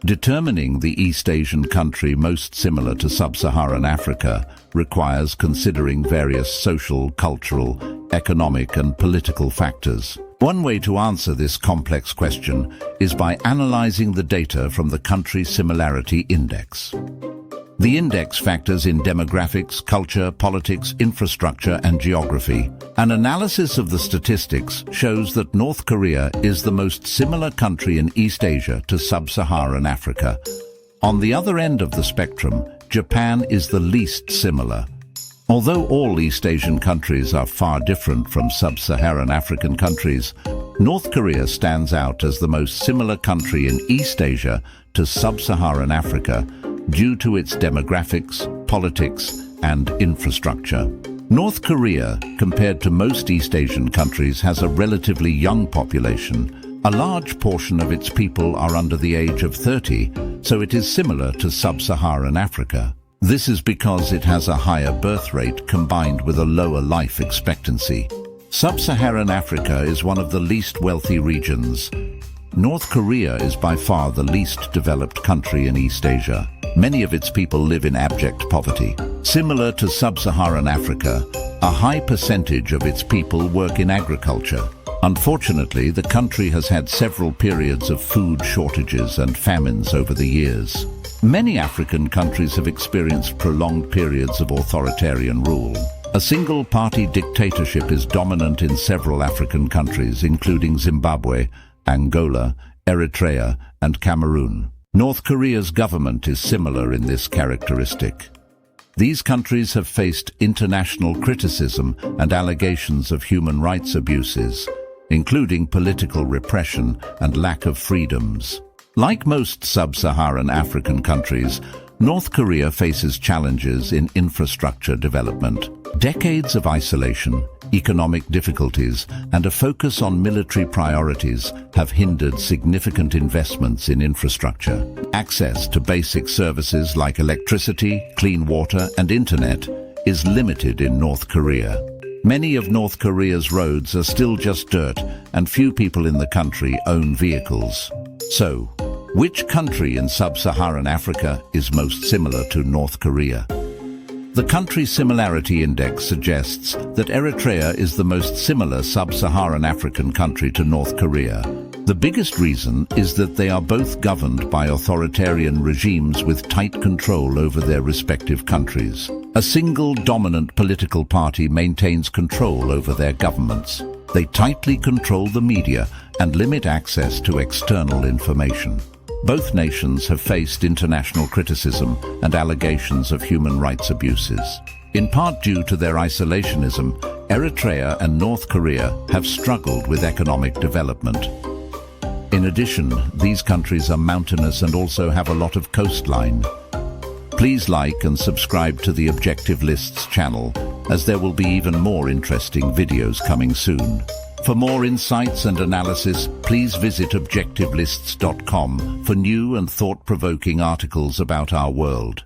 Determining the East Asian country most similar to Sub-Saharan Africa requires considering various social, cultural, economic and political factors. One way to answer this complex question is by analyzing the data from the Country Similarity Index. The index factors in demographics, culture, politics, infrastructure and geography. An analysis of the statistics shows that North Korea is the most similar country in East Asia to Sub-Saharan Africa. On the other end of the spectrum, Japan is the least similar. Although all East Asian countries are far different from Sub-Saharan African countries, North Korea stands out as the most similar country in East Asia to Sub-Saharan Africa due to its demographics, politics, and infrastructure. North Korea, compared to most East Asian countries, has a relatively young population. A large portion of its people are under the age of 30, so it is similar to Sub-Saharan Africa. This is because it has a higher birth rate combined with a lower life expectancy. Sub-Saharan Africa is one of the least wealthy regions. North Korea is by far the least developed country in East Asia. Many of its people live in abject poverty. Similar to Sub-Saharan Africa, a high percentage of its people work in agriculture. Unfortunately, the country has had several periods of food shortages and famines over the years. Many African countries have experienced prolonged periods of authoritarian rule. A single-party dictatorship is dominant in several African countries, including Zimbabwe, Angola, Eritrea, and Cameroon. North Korea's government is similar in this characteristic. These countries have faced international criticism and allegations of human rights abuses, including political repression and lack of freedoms. Like most Sub-Saharan African countries, North Korea faces challenges in infrastructure development. Decades of isolation, economic difficulties, and a focus on military priorities have hindered significant investments in infrastructure. Access to basic services like electricity, clean water, and internet is limited in North Korea. Many of North Korea's roads are still just dirt, and few people in the country own vehicles. So, which country in Sub-Saharan Africa is most similar to North Korea? The Country Similarity Index suggests that Eritrea is the most similar Sub-Saharan African country to North Korea. The biggest reason is that they are both governed by authoritarian regimes with tight control over their respective countries. A single dominant political party maintains control over their governments. They tightly control the media and limit access to external information. Both nations have faced international criticism and allegations of human rights abuses. In part due to their isolationism, Eritrea and North Korea have struggled with economic development. In addition, these countries are mountainous and also have a lot of coastline. Please like and subscribe to the Objective Lists channel, as there will be even more interesting videos coming soon. For more insights and analysis, please visit objectivelists.com for new and thought-provoking articles about our world.